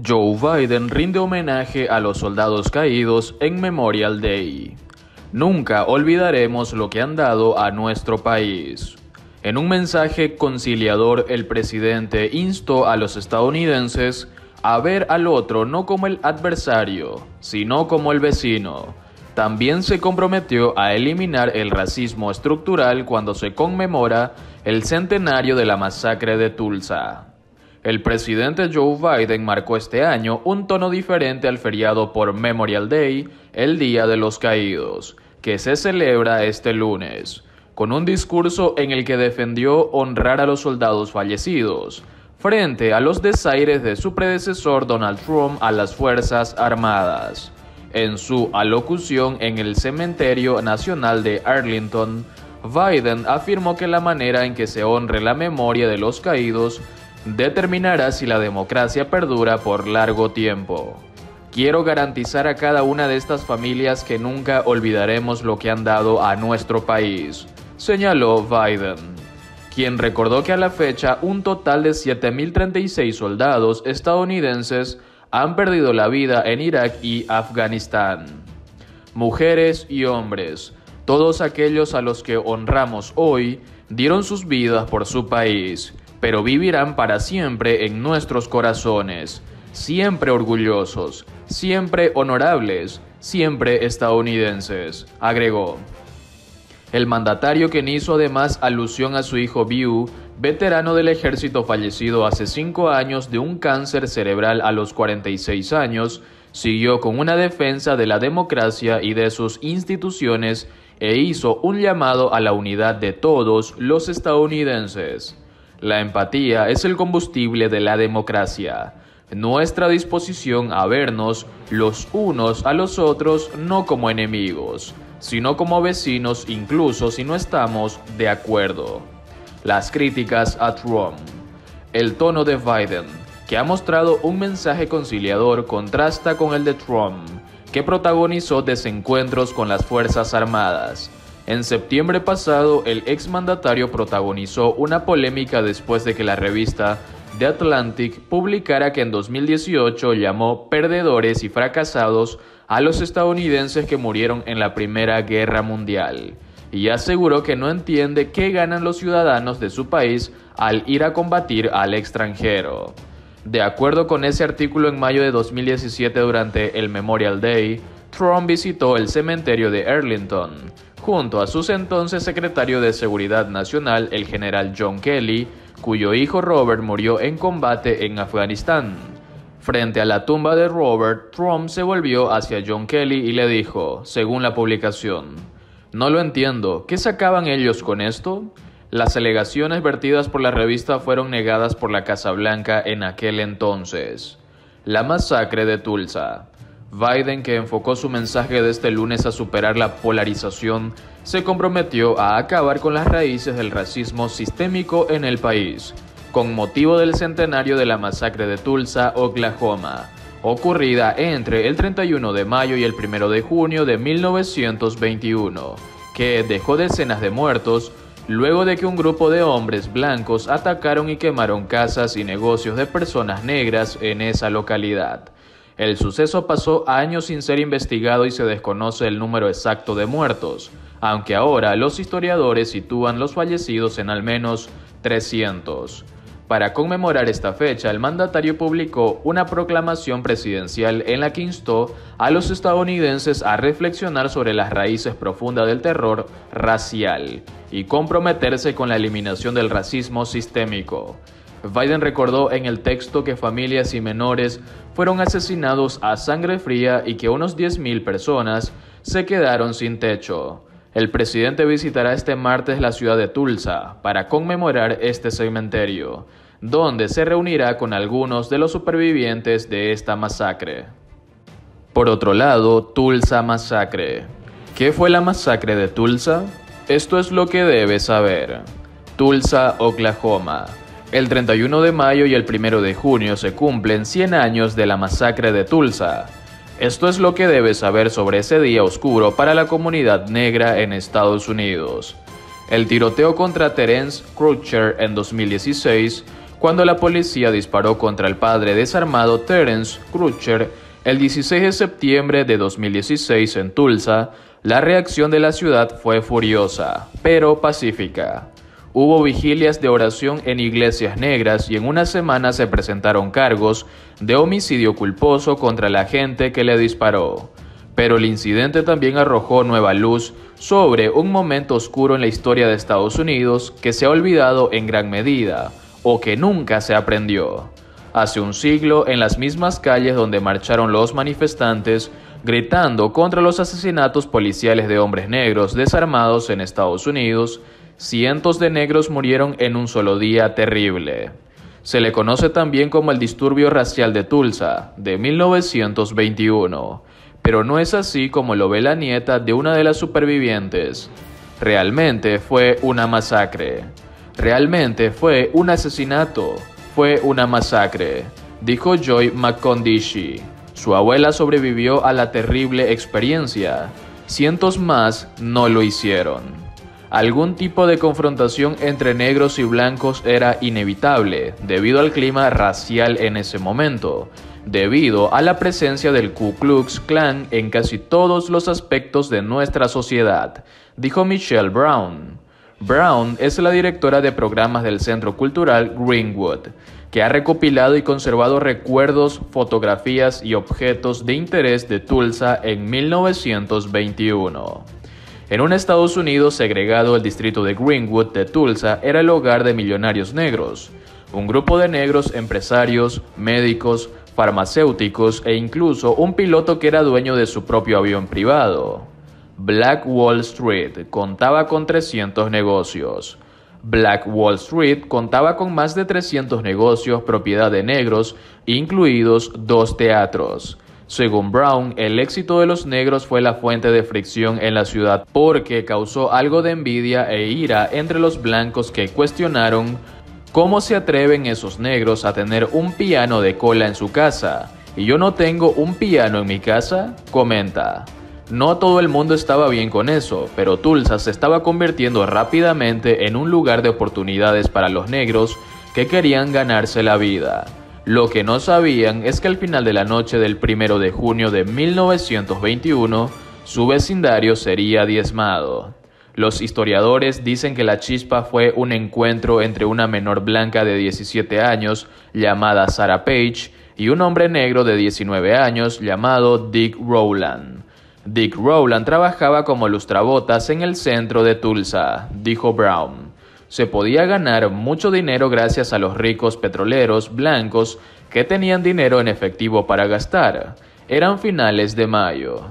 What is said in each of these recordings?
Joe Biden rinde homenaje a los soldados caídos en Memorial Day. Nunca olvidaremos lo que han dado a nuestro país. En un mensaje conciliador, el presidente instó a los estadounidenses a ver al otro no como el adversario, sino como el vecino. También se comprometió a eliminar el racismo estructural cuando se conmemora el centenario de la masacre de Tulsa. El presidente Joe Biden marcó este año un tono diferente al feriado por Memorial Day, el Día de los Caídos, que se celebra este lunes, con un discurso en el que defendió honrar a los soldados fallecidos, frente a los desaires de su predecesor Donald Trump a las Fuerzas Armadas. En su alocución en el Cementerio Nacional de Arlington, Biden afirmó que la manera en que se honre la memoria de los caídos determinará si la democracia perdura por largo tiempo. Quiero garantizar a cada una de estas familias que nunca olvidaremos lo que han dado a nuestro país, señaló Biden, quien recordó que a la fecha un total de 7.036 soldados estadounidenses han perdido la vida en Irak y Afganistán. Mujeres y hombres, todos aquellos a los que honramos hoy, dieron sus vidas por su país, pero vivirán para siempre en nuestros corazones, siempre orgullosos, siempre honorables, siempre estadounidenses, agregó. El mandatario, quien hizo además alusión a su hijo Beau, veterano del ejército fallecido hace 5 años de un cáncer cerebral a los 46 años, siguió con una defensa de la democracia y de sus instituciones e hizo un llamado a la unidad de todos los estadounidenses. La empatía es el combustible de la democracia. Nuestra disposición a vernos los unos a los otros no como enemigos, sino como vecinos incluso si no estamos de acuerdo. Las críticas a Trump. El tono de Biden, que ha mostrado un mensaje conciliador, contrasta con el de Trump, que protagonizó desencuentros con las Fuerzas Armadas. En septiembre pasado, el exmandatario protagonizó una polémica después de que la revista The Atlantic publicara que en 2018 llamó perdedores y fracasados a los estadounidenses que murieron en la Primera Guerra Mundial, y aseguró que no entiende qué ganan los ciudadanos de su país al ir a combatir al extranjero. De acuerdo con ese artículo, en mayo de 2017, durante el Memorial Day, Trump visitó el cementerio de Arlington, junto a su entonces secretario de Seguridad Nacional, el general John Kelly, cuyo hijo Robert murió en combate en Afganistán. Frente a la tumba de Robert, Trump se volvió hacia John Kelly y le dijo, según la publicación, «No lo entiendo, ¿qué sacaban ellos con esto?». Las alegaciones vertidas por la revista fueron negadas por la Casa Blanca en aquel entonces. La masacre de Tulsa. Biden, que enfocó su mensaje de este lunes a superar la polarización, se comprometió a acabar con las raíces del racismo sistémico en el país, con motivo del centenario de la masacre de Tulsa, Oklahoma, ocurrida entre el 31 de mayo y el 1 de junio de 1921, que dejó decenas de muertos luego de que un grupo de hombres blancos atacaron y quemaron casas y negocios de personas negras en esa localidad. El suceso pasó años sin ser investigado y se desconoce el número exacto de muertos, aunque ahora los historiadores sitúan los fallecidos en al menos 300. Para conmemorar esta fecha, el mandatario publicó una proclamación presidencial en la que instó a los estadounidenses a reflexionar sobre las raíces profundas del terror racial y comprometerse con la eliminación del racismo sistémico. Biden recordó en el texto que familias y menores fueron asesinados a sangre fría y que unos 10.000 personas se quedaron sin techo. El presidente visitará este martes la ciudad de Tulsa para conmemorar este cementerio, donde se reunirá con algunos de los supervivientes de esta masacre. Por otro lado, Tulsa Masacre. ¿Qué fue la masacre de Tulsa? Esto es lo que debes saber. Tulsa, Oklahoma. El 31 de mayo y el 1 de junio se cumplen 100 años de la masacre de Tulsa. Esto es lo que debes saber sobre ese día oscuro para la comunidad negra en Estados Unidos. El tiroteo contra Terence Crutcher en 2016 cuando la policía disparó contra el padre desarmado Terence Crutcher el 16 de septiembre de 2016 en Tulsa. La reacción de la ciudad fue furiosa, pero pacífica. Hubo vigilias de oración en iglesias negras y en una semana se presentaron cargos de homicidio culposo contra la gente que le disparó. Pero el incidente también arrojó nueva luz sobre un momento oscuro en la historia de Estados Unidos que se ha olvidado en gran medida, o que nunca se aprendió. Hace un siglo, en las mismas calles donde marcharon los manifestantes, gritando contra los asesinatos policiales de hombres negros desarmados en Estados Unidos, cientos de negros murieron en un solo día terrible. Se le conoce también como el disturbio racial de Tulsa, de 1921, pero no es así como lo ve la nieta de una de las supervivientes. Realmente fue una masacre. Realmente fue un asesinato. Fue una masacre, dijo Joy McCondishi. Su abuela sobrevivió a la terrible experiencia. Cientos más no lo hicieron. Algún tipo de confrontación entre negros y blancos era inevitable debido al clima racial en ese momento, debido a la presencia del Ku Klux Klan en casi todos los aspectos de nuestra sociedad, dijo Michelle Brown. Brown es la directora de programas del Centro Cultural Greenwood, que ha recopilado y conservado recuerdos, fotografías y objetos de interés de Tulsa en 1921. En un Estados Unidos segregado, el distrito de Greenwood de Tulsa era el hogar de millonarios negros, un grupo de negros empresarios, médicos, farmacéuticos e incluso un piloto que era dueño de su propio avión privado. Black Wall Street contaba con 300 negocios. Black Wall Street contaba con más de 300 negocios propiedad de negros, incluidos 2 teatros. Según Brown, el éxito de los negros fue la fuente de fricción en la ciudad porque causó algo de envidia e ira entre los blancos que cuestionaron cómo se atreven esos negros a tener un piano de cola en su casa. ¿Y yo no tengo un piano en mi casa?, comenta. No todo el mundo estaba bien con eso, pero Tulsa se estaba convirtiendo rápidamente en un lugar de oportunidades para los negros que querían ganarse la vida. Lo que no sabían es que al final de la noche del 1 de junio de 1921, su vecindario sería diezmado. Los historiadores dicen que la chispa fue un encuentro entre una menor blanca de 17 años llamada Sarah Page y un hombre negro de 19 años llamado Dick Rowland. Dick Rowland trabajaba como lustrabotas en el centro de Tulsa, dijo Brown. Se podía ganar mucho dinero gracias a los ricos petroleros blancos que tenían dinero en efectivo para gastar. Eran finales de mayo.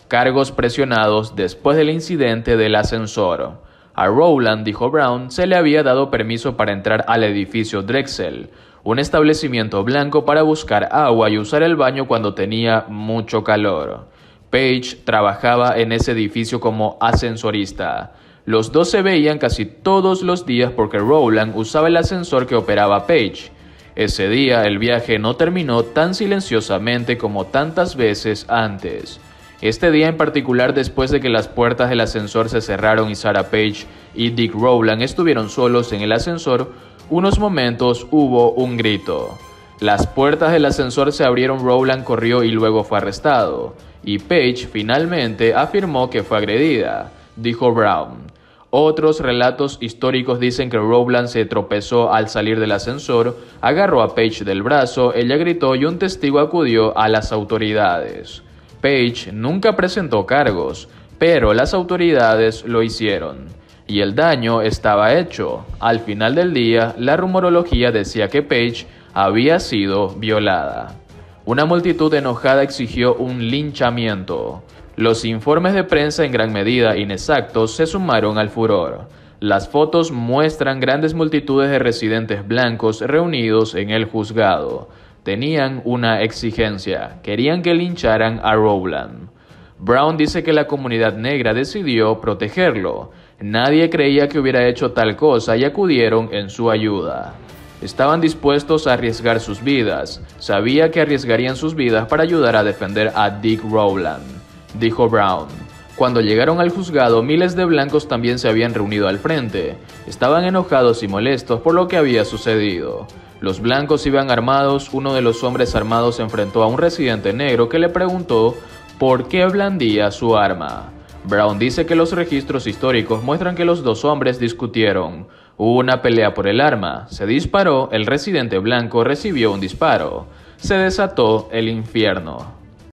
Cargos presionados después del incidente del ascensor. A Rowland, dijo Brown, se le había dado permiso para entrar al edificio Drexel, un establecimiento blanco para buscar agua y usar el baño cuando tenía mucho calor. Page trabajaba en ese edificio como ascensorista. Los dos se veían casi todos los días porque Rowland usaba el ascensor que operaba Page. Ese día el viaje no terminó tan silenciosamente como tantas veces antes. Este día en particular, después de que las puertas del ascensor se cerraron y Sarah Page y Dick Rowland estuvieron solos en el ascensor, unos momentos hubo un grito. Las puertas del ascensor se abrieron, Rowland corrió y luego fue arrestado. Y Page finalmente afirmó que fue agredida, dijo Brown. Otros relatos históricos dicen que Rowland se tropezó al salir del ascensor, agarró a Page del brazo, ella gritó y un testigo acudió a las autoridades. Page nunca presentó cargos, pero las autoridades lo hicieron. Y el daño estaba hecho. Al final del día, la rumorología decía que Page había sido violada. Una multitud enojada exigió un linchamiento. Los informes de prensa, en gran medida inexactos, se sumaron al furor. Las fotos muestran grandes multitudes de residentes blancos reunidos en el juzgado. Tenían una exigencia: querían que lincharan a Rowland. Brown dice que la comunidad negra decidió protegerlo. Nadie creía que hubiera hecho tal cosa y acudieron en su ayuda. Estaban dispuestos a arriesgar sus vidas. Sabía que arriesgarían sus vidas para ayudar a defender a Dick Rowland, dijo Brown. Cuando llegaron al juzgado, miles de blancos también se habían reunido al frente. Estaban enojados y molestos por lo que había sucedido. Los blancos iban armados. Uno de los hombres armados enfrentó a un residente negro que le preguntó por qué blandía su arma. Brown dice que los registros históricos muestran que los dos hombres discutieron. Hubo una pelea por el arma, se disparó, el residente blanco recibió un disparo. Se desató el infierno.